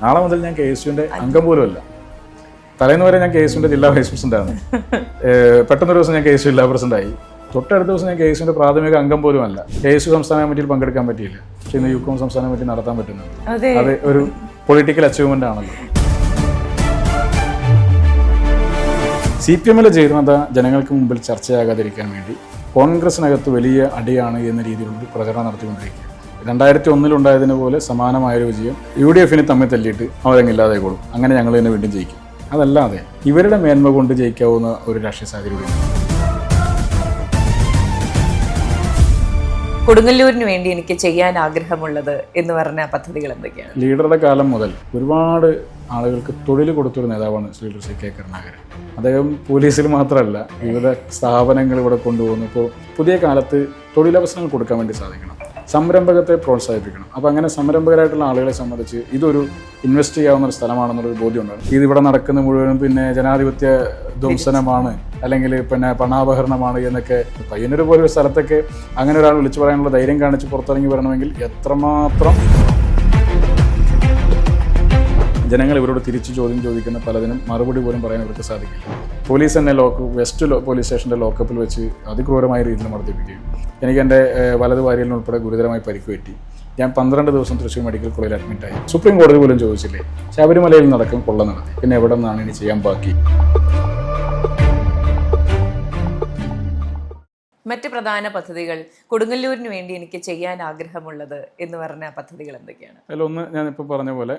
നാളെ മുതൽ ഞാൻ KSUവിൻ്റെ അംഗം പോലും അല്ല. തലേന്ന് വരെ ഞാൻ KSUവിൻ്റെ ജില്ലാ വൈസ് പ്രസിഡന്റാണ്. പെട്ടെന്നൊരു ദിവസം ഞാൻ KSU ജില്ലാ പ്രസിഡന്റായി. തൊട്ടടുത്ത ദിവസം ഞാൻ KSUവിൻ്റെ പ്രാഥമിക അംഗം പോലും അല്ല. KSU സംസ്ഥാന കമ്മിറ്റിയിൽ പങ്കെടുക്കാൻ പറ്റിയില്ല. പക്ഷെ ഇന്ന് യുക്കോം സംസ്ഥാന കമ്മിറ്റി നടത്താൻ പറ്റുന്നുണ്ട്. അത് ഒരു പൊളിറ്റിക്കൽ അച്ചീവ്മെന്റ് ആണല്ലോ. CPM-ലെ ജയനത ജനങ്ങൾക്ക് മുമ്പിൽ ചർച്ചയാകാതിരിക്കാൻ വേണ്ടി കോൺഗ്രസിനകത്ത് വലിയ അടിയാണ് എന്ന രീതിയിലുള്ള പ്രചരണം നടത്തിക്കൊണ്ടിരിക്കുക. 2001 പോലെ സമാനമായൊരു വിജയം UDF-നെ തമ്മിൽ തല്ലിയിട്ട് അവരങ്ങില്ലാതായിക്കോളും. അങ്ങനെ ഞങ്ങൾ തന്നെ വീണ്ടും ജയിക്കും. അതല്ലാതെ ഇവരുടെ മേന്മ കൊണ്ട് ജയിക്കാവുന്ന ഒരു രാഷ്ട്രീയ സാഹചര്യം. കൊടുങ്ങല്ലൂരിന് വേണ്ടി എനിക്ക് ചെയ്യാൻ ആഗ്രഹമുള്ളത് എന്ന് പറഞ്ഞ പദ്ധതികൾ എന്തൊക്കെയാണ്? ലീഡറുടെ കാലം മുതൽ ഒരുപാട് ആളുകൾക്ക് തൊഴിൽ കൊടുത്തൊരു നേതാവാണ് ശ്രീ CK കരുണാകരൻ. അദ്ദേഹം പോലീസിൽ മാത്രമല്ല വിവിധ സ്ഥാപനങ്ങൾ ഇവിടെ കൊണ്ടുപോകുന്നു. ഇപ്പോൾ പുതിയ കാലത്ത് തൊഴിലവസരങ്ങൾ കൊടുക്കാൻ വേണ്ടി സാധിക്കണം, സംരംഭകത്തെ പ്രോത്സാഹിപ്പിക്കണം. അപ്പോൾ അങ്ങനെ സംരംഭകരായിട്ടുള്ള ആളുകളെ സംബന്ധിച്ച് ഇതൊരു ഇൻവെസ്റ്റ് ചെയ്യാവുന്ന ഒരു സ്ഥലമാണെന്നുള്ളൊരു ബോധ്യമുണ്ടാണ്. ഇതിവിടെ നടക്കുന്ന മുഴുവനും ജനാധിപത്യ ധ്വംസനമാണ്, അല്ലെങ്കിൽ പണാപഹരണമാണ് എന്നൊക്കെ പയ്യന്നൂർ പോലൊരു സ്ഥലത്തൊക്കെ അങ്ങനെ ഒരാൾ വിളിച്ചു പറയാനുള്ള ധൈര്യം കാണിച്ച് പുറത്തിറങ്ങി വരണമെങ്കിൽ എത്രമാത്രം ജനങ്ങൾ ഇവരോട് തിരിച്ചു ചോദ്യം ചോദിക്കുന്ന പലതിനും മറുപടി പോലും പറയാൻ ഇവർക്ക് സാധിക്കില്ല. പോലീസ് തന്നെ വെസ്റ്റ് പോലീസ് സ്റ്റേഷൻ്റെ ലോക്കപ്പിൽ വെച്ച് അതിക്രൂരമായ രീതിയിൽ മർദ്ദിപ്പിക്കുകയും എനിക്ക് എൻ്റെ വലത് വാരിയലിനുൾപ്പെടെ ഗുരുതരമായി പരിക്ക് പറ്റി. ഞാൻ 12 ദിവസം തൃശ്ശൂർ മെഡിക്കൽ കോളേജിൽ അഡ്മിറ്റായി. സുപ്രീം കോടതി പോലും ചോദിച്ചില്ലേ ശബരിമലയിൽ നടക്കും കൊള്ള നടത്തി, പിന്നെ എവിടെ നിന്നാണ് ഇനി ചെയ്യാൻ ബാക്കി? മറ്റ് പ്രധാന പദ്ധതികൾ, കൊടുങ്ങല്ലൂരിന് വേണ്ടി എനിക്ക് ചെയ്യാൻ ആഗ്രഹമുള്ളത് എന്ന് പറഞ്ഞ പദ്ധതികൾ എന്തൊക്കെയാണ്? അതിലൊന്ന് ഞാനിപ്പോൾ പറഞ്ഞ പോലെ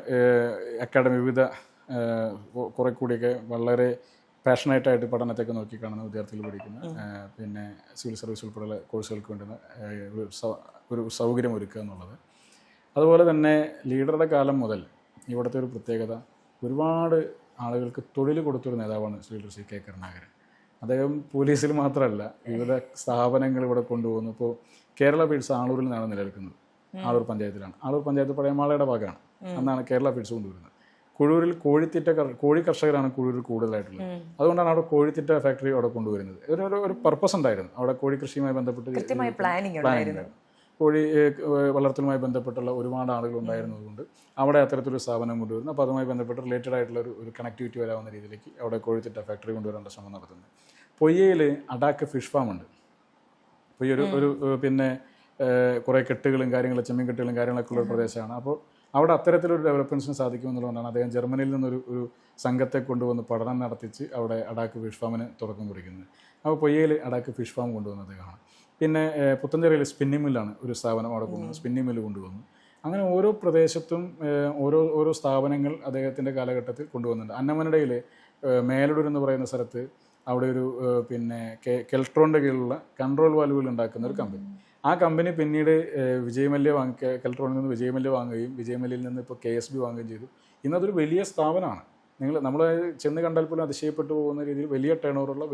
അക്കാഡമി വിവിധ കുറെ കൂടിയൊക്കെ വളരെ പാഷനേറ്റായിട്ട് പഠനത്തൊക്കെ നോക്കിക്കാണുന്ന വിദ്യാർത്ഥികൾ പഠിക്കുന്ന സിവിൽ സർവീസ് ഉൾപ്പെടെയുള്ള കോഴ്സുകൾക്ക് വേണ്ടുന്ന ഒരു സൗകര്യം ഒരുക്കുക എന്നുള്ളത്. അതുപോലെ തന്നെ ലീഡറുടെ കാലം മുതൽ ഇവിടുത്തെ ഒരു പ്രത്യേകത, ഒരുപാട് ആളുകൾക്ക് തൊഴിൽ കൊടുത്തൊരു നേതാവാണ് ശ്രീ CK കരുണാകരൻ. അദ്ദേഹം പോലീസിൽ മാത്രമല്ല വിവിധ സ്ഥാപനങ്ങൾ ഇവിടെ കൊണ്ടുപോകുന്നു. ഇപ്പോൾ കേരള ഫീഡ്സ് ആളൂരിൽ നിന്നാണ് നിലനിൽക്കുന്നത്. ആളൂർ പഞ്ചായത്തിലാണ്. ആളൂർ പഞ്ചായത്ത് പഴയമാളയുടെ ഭാഗമാണ്. അന്നാണ് കേരള ഫീഡ്സ് കൊണ്ടുവരുന്നത്. കുഴൂരിൽ കോഴി കർഷകരാണ് കുഴൂരിൽ കൂടുതലായിട്ടുള്ളത്. അതുകൊണ്ടാണ് അവിടെ കോഴിത്തീറ്റ ഫാക്ടറി അവിടെ കൊണ്ടുവരുന്നത്. ഒരു പർപ്പസ് ഉണ്ടായിരുന്നു. അവിടെ കോഴി കൃഷിയുമായി ബന്ധപ്പെട്ട് പ്ലാനിങ്, കോഴി വളർത്തലുമായി ബന്ധപ്പെട്ടുള്ള ഒരുപാട് ആളുകൾ ഉണ്ടായിരുന്നതുകൊണ്ട് അവിടെ അത്തരത്തിലൊരു സ്ഥാപനം കൊണ്ടുവരുന്നു. അപ്പോൾ അതുമായി ബന്ധപ്പെട്ട് റിലേറ്റഡ് ആയിട്ടുള്ള ഒരു കണക്ടിവിറ്റി വരാവുന്ന രീതിയിലേക്ക് അവിടെ കോഴിത്തീറ്റ ഫാക്ടറി കൊണ്ടുവരേണ്ട ശ്രമം നടത്തുന്നത്. പൊയ്യയിൽ അഡാക്ക് ഫിഷ് ഫാം ഉണ്ട്. പൊയ്യ ഒരു കുറേ കെട്ടുകളും കാര്യങ്ങളും ചെമ്മീൻ കെട്ടുകളും കാര്യങ്ങളൊക്കെ ഉള്ള ഒരു പ്രദേശമാണ്. അപ്പോൾ അവിടെ അത്തരത്തിലൊരു ഡെവലപ്മെൻറ്റ്സിന് സാധിക്കുമെന്നുള്ളതുകൊണ്ടാണ് അദ്ദേഹം ജർമ്മനിയിൽ നിന്നൊരു സംഘത്തെ കൊണ്ടുവന്ന് പഠനം നടത്തിച്ച് അവിടെ അഡാക്ക് ഫിഷ് ഫാമിന് തുടക്കം കുറിക്കുന്നത്. അപ്പോൾ പൊയ്യയിൽ അഡാക്ക് ഫിഷ് ഫാം കൊണ്ടുവന്ന് അദ്ദേഹമാണ്. പിന്നെ പുത്തഞ്ചേരിയിൽ സ്പിന്നിംഗ് മില്ലാണ് ഒരു സ്ഥാപനം അവിടെ കൊണ്ടുവന്നു, സ്പിന്നിംഗ് മില്ല് കൊണ്ടുവന്നു. അങ്ങനെ ഓരോ പ്രദേശത്തും ഓരോ സ്ഥാപനങ്ങൾ അദ്ദേഹത്തിൻ്റെ കാലഘട്ടത്തിൽ കൊണ്ടുവന്നുണ്ട്. അന്നമനടയിൽ മേലടൂർ എന്ന് പറയുന്ന സ്ഥലത്ത് അവിടെ ഒരു കെൽട്രോണിൻ്റെ കീഴിലുള്ള കൺട്രോൾ വാൽവുകൾ ഉണ്ടാക്കുന്ന ഒരു കമ്പനി. ആ കമ്പനി പിന്നീട് കെൽട്രോണിൽ നിന്ന് വിജയമല്യ വാങ്ങുകയും വിജയമല്യയിൽ നിന്ന് ഇപ്പോൾ KSB വാങ്ങുകയും ചെയ്തു. ഇന്നതൊരു വലിയ സ്ഥാപനമാണ്. നമ്മൾ ചെന്ന് കണ്ടാൽ പോലും അതിശയപ്പെട്ടു പോകുന്ന രീതിയിൽ വലിയ ടേൺ ഓവറുള്ള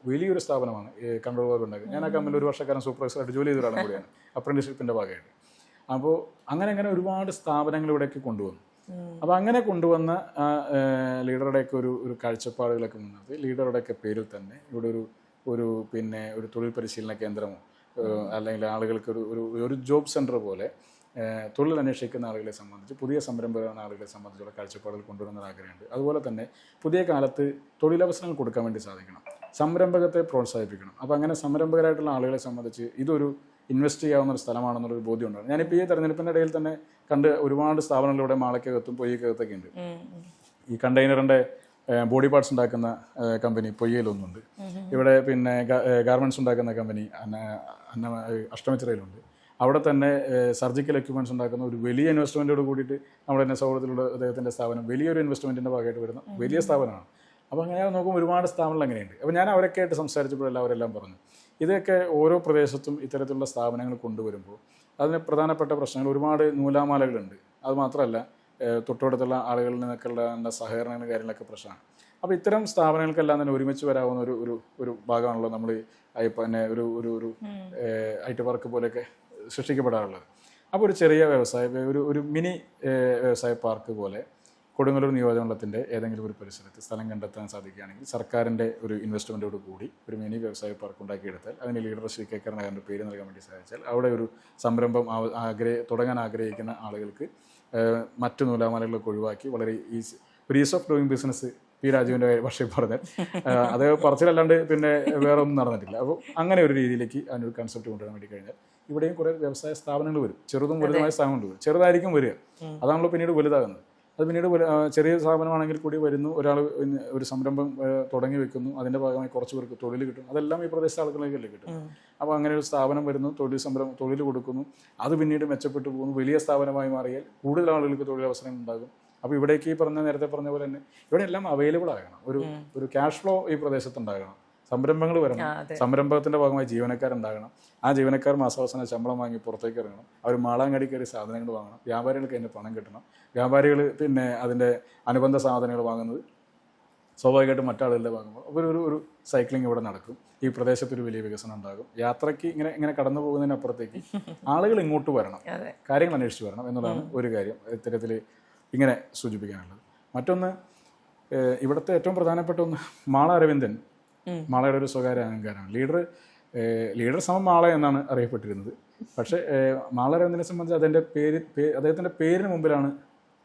വലിയൊരു സ്ഥാപനമാണ് കൺട്രോൾ വാൽവ് ഉണ്ടാക്കുക. ഞാൻ ആ കമ്പനിയിൽ ഒരു വർഷക്കാലം സൂപ്പർവൈസറായിട്ട് ജോലി ചെയ്ത ഒരാളും കൂടിയാണ്, അപ്രന്റീസ്ഷിപ്പിൻ്റെ ഭാഗമായിട്ട്. അപ്പോൾ അങ്ങനെ ഒരുപാട് സ്ഥാപനങ്ങൾ ഇവിടേക്ക് കൊണ്ടുവന്നു. അപ്പോൾ അങ്ങനെ കൊണ്ടുവന്ന ലീഡറുടെയൊക്കെ ഒരു കാഴ്ചപ്പാടുകളൊക്കെ മുൻനിർത്തി ലീഡറുടെയൊക്കെ പേരിൽ തന്നെ ഇവിടെ ഒരു തൊഴിൽ പരിശീലന കേന്ദ്രമോ അല്ലെങ്കിൽ ആളുകൾക്ക് ഒരു ജോബ് സെൻറ്റർ പോലെ തൊഴിൽ അന്വേഷിക്കുന്ന ആളുകളെ സംബന്ധിച്ച്, പുതിയ സംരംഭകരാன ആളുകളെ സംബന്ധിച്ചുള്ള കാഴ്ചപ്പാടുകൾ കൊണ്ടുവരുന്ന ആഗ്രഹമുണ്ട്. അതുപോലെ തന്നെ പുതിയ കാലത്ത് തൊഴിലവസരങ്ങൾ കൊടുക്കാൻ വേണ്ടി സാധിക്കണം, സംരംഭകത്തെ പ്രോത്സാഹിപ്പിക്കണം. അപ്പോൾ അങ്ങനെ സംരംഭകരായിട്ടുള്ള ആളുകളെ സംബന്ധിച്ച് ഇതൊരു ഇൻവെസ്റ്റ് ചെയ്യാവുന്ന ഒരു സ്ഥലമാണെന്നുള്ളൊരു ബോധ്യം ഉണ്ടാകും. ഞാനിപ്പോൾ ഈ തെരഞ്ഞെടുപ്പിൻ്റെ ഇടയിൽ തന്നെ കണ്ട് ഒരുപാട് സ്ഥാപനങ്ങളിലൂടെ മാളയ്ക്കകത്തും പൊയ്യക്കകത്തൊക്കെ ഉണ്ട്. ഈ കണ്ടെയ്നറിൻ്റെ ബോഡി പാർട്സ് ഉണ്ടാക്കുന്ന കമ്പനി പൊയ്യയിലൊന്നുണ്ട്. ഇവിടെ ഗാർമെൻറ്റ്സ് ഉണ്ടാക്കുന്ന കമ്പനി അഷ്ടമിച്ചിറയിലുണ്ട്. അവിടെ തന്നെ സർജിക്കൽ എക്യുപ്മെൻറ്റ്സ് ഉണ്ടാക്കുന്ന ഒരു വലിയ ഇൻവെസ്റ്റ്മെൻറ്റോട് കൂടിയിട്ട് നമ്മുടെ തന്നെ സൗഹൃദത്തിലുള്ള അദ്ദേഹത്തിൻ്റെ സ്ഥാപനം വലിയൊരു ഇൻവെസ്റ്റ്മെൻറ്റിൻ്റെ ഭാഗമായിട്ട് വരുന്ന വലിയ സ്ഥാപനമാണ്. അപ്പോൾ അങ്ങനെ നോക്കുമ്പോൾ ഒരുപാട് സ്ഥാപനങ്ങൾ അങ്ങനെയുണ്ട്. അപ്പോൾ ഞാൻ അവരൊക്കെ ആയിട്ട് സംസാരിച്ചപ്പോൾ അവരെല്ലാം പറഞ്ഞു ഇതൊക്കെ ഓരോ പ്രദേശത്തും ഇത്തരത്തിലുള്ള സ്ഥാപനങ്ങൾ കൊണ്ടുവരുമ്പോൾ അതിന് പ്രധാനപ്പെട്ട പ്രശ്നങ്ങൾ ഒരുപാട് നൂലാമാലകളുണ്ട്. അതുമാത്രമല്ല തൊട്ടടുത്തുള്ള ആളുകളിൽ നിന്നൊക്കെയുള്ള സഹകരണങ്ങളും കാര്യങ്ങളൊക്കെ പ്രശ്നമാണ്. അപ്പോൾ ഇത്തരം സ്ഥാപനങ്ങൾക്കെല്ലാം തന്നെ ഒരുമിച്ച് വരാവുന്ന ഒരു ഭാഗമാണല്ലോ നമ്മൾ ഒരു IT പാർക്ക് പോലെയൊക്കെ സൃഷ്ടിക്കപ്പെടാറുള്ളത്. അപ്പോൾ ഒരു ചെറിയ വ്യവസായ ഒരു മിനി വ്യവസായ പാർക്ക് പോലെ കൊടുങ്ങല്ലൂർ നിയോജകമണ്ഡലത്തിൻ്റെ ഏതെങ്കിലും ഒരു പരിസരത്ത് സ്ഥലം കണ്ടെത്താൻ സാധിക്കുകയാണെങ്കിൽ സർക്കാരിൻ്റെ ഒരു ഇൻവെസ്റ്റ്മെൻറ്റോട് കൂടി ഒരു മിനി വ്യവസായ പാർക്ക് ഉണ്ടാക്കിയെടുത്താൽ അതിന് ലീഡർ CK കരുണാകരൻ്റെ പേര് നൽകാൻ വേണ്ടി സാധിച്ചാൽ അവിടെ ഒരു സംരംഭം തുടങ്ങാൻ ആഗ്രഹിക്കുന്ന ആളുകൾക്ക് മറ്റു നൂലാമാലകളൊക്കെ ഒഴിവാക്കി വളരെ ഒരു ease of doing business P രാജുവിൻ്റെ ഭാഷയിൽ പറഞ്ഞാൽ അത് പറച്ചിലല്ലാണ്ട് പിന്നെ വേറെ ഒന്നും നടന്നിട്ടില്ല. അപ്പോൾ അങ്ങനെ ഒരു രീതിയിലേക്ക് അതിനൊരു കൺസെപ്റ്റ് കൊണ്ടുവരാൻ വേണ്ടി കഴിഞ്ഞാൽ ഇവിടെയും കുറേ വ്യവസായ സ്ഥാപനങ്ങൾ വരും, ചെറുതും വലുതുമായ സ്ഥാപനങ്ങൾ വരും. ചെറുതായിരിക്കും വരിക, അതാണല്ലോ പിന്നീട് വലുതാകുന്നത്. അത് പിന്നീട് ചെറിയ സ്ഥാപനമാണെങ്കിൽ കൂടി വരുന്നു, ഒരാൾ ഒരു സംരംഭം തുടങ്ങി വെക്കുന്നു, അതിൻ്റെ ഭാഗമായി കുറച്ച് പേർക്ക് തൊഴിൽ കിട്ടും. അതെല്ലാം ഈ പ്രദേശത്തെ ആളുകളിലേക്കല്ലേ കിട്ടും. അപ്പോൾ അങ്ങനെ ഒരു സ്ഥാപനം വരുന്നു, തൊഴിൽ കൊടുക്കുന്നു, അത് പിന്നീട് മെച്ചപ്പെട്ടു പോകുന്നു, വലിയ സ്ഥാപനമായി മാറിയാൽ കൂടുതൽ ആളുകൾക്ക് തൊഴിലവസരങ്ങൾ ഉണ്ടാകും. അപ്പോൾ ഇവിടേക്ക് ഈ നേരത്തെ പറഞ്ഞ പോലെ തന്നെ ഇവിടെ എല്ലാം അവൈലബിൾ ആകണം, ഒരു ക്യാഷ് ഫ്ലോ ഈ പ്രദേശത്ത് ഉണ്ടാകണം, സംരംഭങ്ങൾ വരണം, സംരംഭത്തിൻ്റെ ഭാഗമായി ജീവനക്കാരുണ്ടാകണം, ആ ജീവനക്കാർ മാസാവസാനം ശമ്പളം വാങ്ങി പുറത്തേക്ക് ഇറങ്ങണം, അവർ മാളാങ്ങാടി കയറി സാധനങ്ങൾ വാങ്ങണം, വ്യാപാരികൾക്ക് അതിൻ്റെ പണം കിട്ടണം, വ്യാപാരികൾ പിന്നെ അതിൻ്റെ അനുബന്ധ സാധനങ്ങൾ വാങ്ങുന്നത് സ്വാഭാവികമായിട്ടും മറ്റാളുകളുടെ വാങ്ങുമ്പോൾ ഒരു സൈക്ലിംഗ് ഇവിടെ നടക്കും. ഈ പ്രദേശത്തൊരു വലിയ വികസനം ഉണ്ടാകും. യാത്രയ്ക്ക് ഇങ്ങനെ കടന്നു പോകുന്നതിനപ്പുറത്തേക്ക് ആളുകൾ ഇങ്ങോട്ട് വരണം, കാര്യങ്ങൾ അന്വേഷിച്ച് വരണം എന്നുള്ളതാണ് ഒരു കാര്യം ഇത്തരത്തിൽ ഇങ്ങനെ സൂചിപ്പിക്കാനുള്ളത്. മറ്റൊന്ന്, ഇവിടുത്തെ ഏറ്റവും പ്രധാനപ്പെട്ട ഒന്ന് മാള അരവിന്ദൻ, മാളയുടെ ഒരു സ്വകാര്യ അഹങ്കാരമാണ്. ലീഡർ സമം മാള എന്നാണ് അറിയപ്പെട്ടിരുന്നത്. പക്ഷേ മാള അരവിന്ദനെ സംബന്ധിച്ച് അദ്ദേഹത്തിൻ്റെ പേരിന് മുമ്പിലാണ്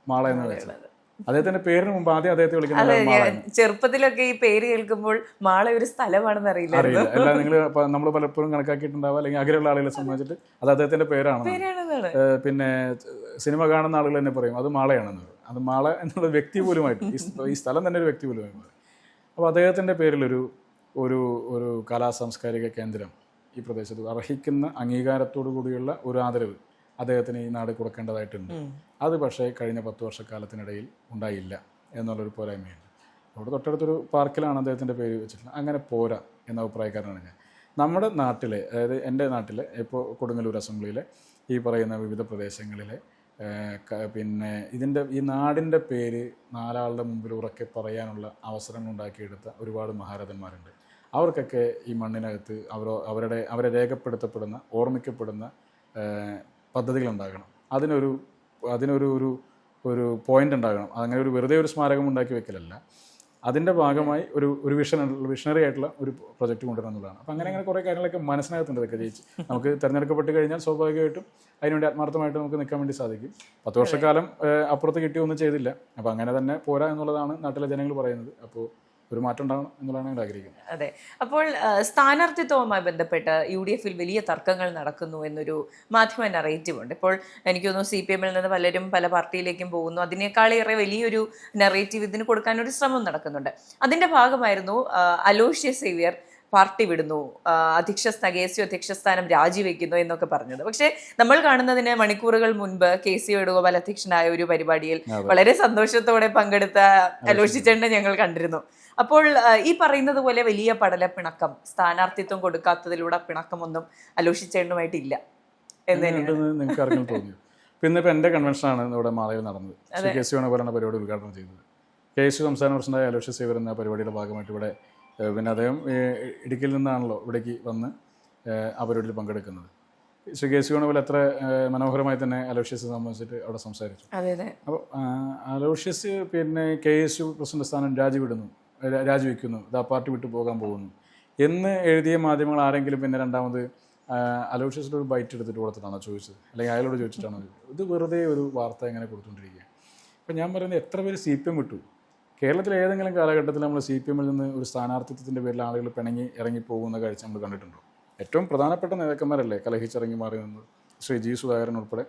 മാള എന്ന് വെച്ചത്. അദ്ദേഹത്തിന്റെ പേരിന് മുമ്പ് ആദ്യം അദ്ദേഹത്തെ വിളിക്കുന്നത് ചെറുപ്പത്തിലൊക്കെ ഈ പേര് കേൾക്കുമ്പോൾ മാള ഒരു സ്ഥലമാണെന്ന് അറിയില്ല. അല്ല, നമ്മൾ പലപ്പോഴും കണക്കാക്കിയിട്ടുണ്ടാവുക, അല്ലെങ്കിൽ അങ്ങനെയുള്ള ആളുകളെ സംബന്ധിച്ചിട്ട് അത് അദ്ദേഹത്തിന്റെ പേരാണ്. പിന്നെ സിനിമ കാണുന്ന ആളുകൾ തന്നെ പറയും അത് മാളയാണെന്ന് പറയും. അത് മാള എന്നുള്ള വ്യക്തി പോലുമായിട്ട് ഈ സ്ഥലം തന്നെ ഒരു വ്യക്തി പോലുമായി പറയും. അപ്പോൾ അദ്ദേഹത്തിന്റെ പേരിൽ ഒരു കലാ സാംസ്കാരിക കേന്ദ്രം ഈ പ്രദേശത്ത് അർഹിക്കുന്ന അംഗീകാരത്തോടു കൂടിയുള്ള ഒരു ആദരവ് അദ്ദേഹത്തിന് ഈ നാട് കൊടുക്കേണ്ടതായിട്ടുണ്ട്. അത് പക്ഷേ കഴിഞ്ഞ 10 വർഷക്കാലത്തിനിടയിൽ ഉണ്ടായില്ല എന്നുള്ളൊരു പോരായ്മയുണ്ട്. അവിടെ തൊട്ടടുത്തൊരു പാർക്കിലാണ് അദ്ദേഹത്തിൻ്റെ പേര് വെച്ചിട്ടുള്ളത്. അങ്ങനെ പോരാ എന്ന അഭിപ്രായക്കാരനാണ് ഞാൻ. നമ്മുടെ നാട്ടിലെ, അതായത് എൻ്റെ നാട്ടിലെ ഇപ്പോൾ കൊടുങ്ങല്ലൂർ അസംബ്ലിയിലെ ഈ പറയുന്ന വിവിധ പ്രദേശങ്ങളിലെ പിന്നെ ഈ നാടിൻ്റെ പേര് നാലാളുടെ മുമ്പിൽ ഉറക്കെ പറയാനുള്ള അവസരങ്ങൾ ഉണ്ടാക്കിയെടുത്ത ഒരുപാട് മഹാരഥന്മാരുണ്ട്. അവർക്കൊക്കെ ഈ മണ്ണിനകത്ത് അവരെ രേഖപ്പെടുത്തപ്പെടുന്ന, ഓർമ്മിക്കപ്പെടുന്ന പദ്ധതികളുണ്ടാകണം. അതിനൊരു പോയിന്റ് ഉണ്ടാകണം. അങ്ങനെ വെറുതെ ഒരു സ്മാരകം ഉണ്ടാക്കി വെക്കലല്ല, അതിൻ്റെ ഭാഗമായി ഒരു വിഷണറി ആയിട്ടുള്ള ഒരു പ്രൊജക്റ്റ് കൊണ്ടുവരണം എന്നുള്ളതാണ്. അപ്പം അങ്ങനെ കുറേ കാര്യങ്ങളൊക്കെ മനസ്സിനകത്തുണ്ട്. ഇതൊക്കെ ജയിച്ച് നമുക്ക് തിരഞ്ഞെടുക്കപ്പെട്ട് കഴിഞ്ഞാൽ സ്വാഭാവികമായിട്ടും അതിനുവേണ്ടി ആത്മാർത്ഥമായിട്ട് നമുക്ക് നിൽക്കാൻ വേണ്ടി സാധിക്കും. 10 വർഷക്കാലം അപ്പുറത്ത് കിട്ടിയൊന്നും ചെയ്തില്ല. അപ്പം അങ്ങനെ തന്നെ പോരാ എന്നുള്ളതാണ് നാട്ടിലെ ജനങ്ങൾ പറയുന്നത്. അപ്പോൾ ഒരു മാറ്റം ഉണ്ടാകണം എന്നുള്ളതാണ് ഞങ്ങൾ ആഗ്രഹിക്കുന്നത്. അതെ. അപ്പോൾ സ്ഥാനാർത്ഥിത്വവുമായി ബന്ധപ്പെട്ട് UDF-ൽ വലിയ തർക്കങ്ങൾ നടക്കുന്നു എന്നൊരു മാധ്യമ നറേറ്റീവ് ഉണ്ട്. ഇപ്പോൾ എനിക്ക് തോന്നുന്നു CPM-ൽ നിന്ന് പലരും പല പാർട്ടിയിലേക്കും പോകുന്നു. അതിനേക്കാളേറെ വലിയൊരു നറേറ്റീവ് ഇതിന് കൊടുക്കാനൊരു ശ്രമം നടക്കുന്നുണ്ട്. അതിൻ്റെ ഭാഗമായിരുന്നു അലോഷ്യസ് സേവ്യർ പാർട്ടി വിടുന്നു, KCO അധ്യക്ഷ സ്ഥാനം രാജിവെക്കുന്നു എന്നൊക്കെ പറഞ്ഞത്. പക്ഷെ നമ്മൾ കാണുന്നതിന് മണിക്കൂറുകൾ മുൻപ് KCO വേണുഗോപാൽ അധ്യക്ഷനായ ഒരു പരിപാടിയിൽ വളരെ സന്തോഷത്തോടെ പങ്കെടുത്ത അലോഷ്യച്ചേട്ടനെ ഞങ്ങൾ കണ്ടിരുന്നു. അപ്പോൾ ഈ പറയുന്നത് പോലെ വലിയ പിണക്കം, സ്ഥാനാർത്ഥിത്വം കൊടുക്കാത്തതിലൂടെ പിണക്കമൊന്നും അലോഷ്യച്ചേട്ടനുമായിട്ടില്ല എന്ന് നിങ്ങൾക്ക് അറിയാൻ തോന്നി. പിന്നെ ഇപ്പം എൻ്റെ കൺവെൻഷനാണ് ഇവിടെ മാളയിൽ നടന്നത്. KCO വേണുഗോപാലാണ് പരിപാടി ഉദ്ഘാടനം ചെയ്തത്. KCO സംസ്ഥാന പ്രസിഡന്റായ അലോഷ്യസ് സേവ്യർ എന്ന പരിപാടിയുടെ ഭാഗമായിട്ട് ഇവിടെ പിന്നെ അദ്ദേഹം ഇടുക്കിയിൽ നിന്നാണല്ലോ ഇവിടേക്ക് വന്ന് ആ പരിപാടിയിൽ പങ്കെടുക്കുന്നത്. KCO വേണുഗോപാൽ എത്ര മനോഹരമായി തന്നെ അലോഷ്യസ് സംബന്ധിച്ചിട്ട് അവിടെ സംസാരിച്ചു. അപ്പോൾ അലോഷ്യസ് പിന്നെ KSU പ്രസിഡന്റ് സ്ഥാനം രാജിവെക്കുന്നു, ഇതാ പാർട്ടി വിട്ടു പോകാൻ പോകുന്നു എന്ന് എഴുതിയ മാധ്യമങ്ങൾ ആരെങ്കിലും പിന്നെ രണ്ടാമത് അലോഷ്യസിൻ്റെ ഒരു ബൈറ്റ് എടുത്തിട്ട് കൊടുത്തിട്ടാണോ ചോദിച്ചത്, അല്ലെങ്കിൽ അയാളോട് ചോദിച്ചിട്ടാണോ ചോദിച്ചത്? ഇത് വെറുതെ ഒരു വാർത്ത എങ്ങനെ കൊടുത്തുകൊണ്ടിരിക്കുക. അപ്പം ഞാൻ പറയുന്നത് എത്ര പേര് CPM വിട്ടു? കേരളത്തിലെ ഏതെങ്കിലും കാലഘട്ടത്തിൽ നമ്മൾ CPM-ൽ നിന്ന് ഒരു സ്ഥാനാർത്ഥിത്വത്തിൻ്റെ പേരിൽ ആളുകൾ ഇറങ്ങി പോകുന്ന കാഴ്ച നമ്മൾ കണ്ടിട്ടുണ്ടോ? ഏറ്റവും പ്രധാനപ്പെട്ട നേതാക്കന്മാരല്ലേ കലഹിച്ചിറങ്ങി മാറി നിന്നത്. ശ്രീ G. സുധാകരൻ ഉൾപ്പെടെ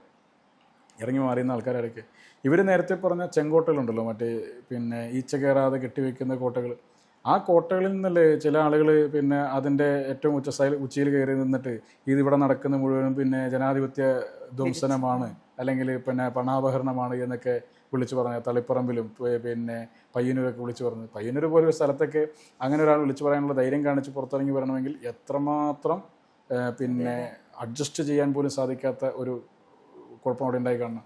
ഇറങ്ങി മാറിയുന്ന ആൾക്കാരൊക്കെ. ഇവർ നേരത്തെ പറഞ്ഞ ചെങ്കോട്ടകളുണ്ടല്ലോ, മറ്റേ പിന്നെ ഈച്ച കയറാതെ കെട്ടിവെക്കുന്ന കോട്ടകൾ, ആ കോട്ടകളിൽ നിന്നല്ലേ ചില ആളുകൾ പിന്നെ അതിൻ്റെ ഏറ്റവും ഉച്ചയിൽ കയറി നിന്നിട്ട് ഇതിവിടെ നടക്കുന്ന മുഴുവനും പിന്നെ ജനാധിപത്യ ധ്വംസനമാണ്, അല്ലെങ്കിൽ പിന്നെ പണാപഹരണമാണ് എന്നൊക്കെ വിളിച്ചു പറഞ്ഞ തളിപ്പറമ്പിലും പിന്നെ പയ്യന്നൂരൊക്കെ വിളിച്ചു പറഞ്ഞു. പയ്യന്നൂർ പോലൊരു സ്ഥലത്തൊക്കെ അങ്ങനെ ഒരാൾ വിളിച്ചു പറയാനുള്ള ധൈര്യം കാണിച്ച് പുറത്തിറങ്ങി വരണമെങ്കിൽ എത്രമാത്രം പിന്നെ അഡ്ജസ്റ്റ് ചെയ്യാൻ പോലും സാധിക്കാത്ത ഒരു കുഴപ്പം അവിടെ ഉണ്ടായി കാണണം.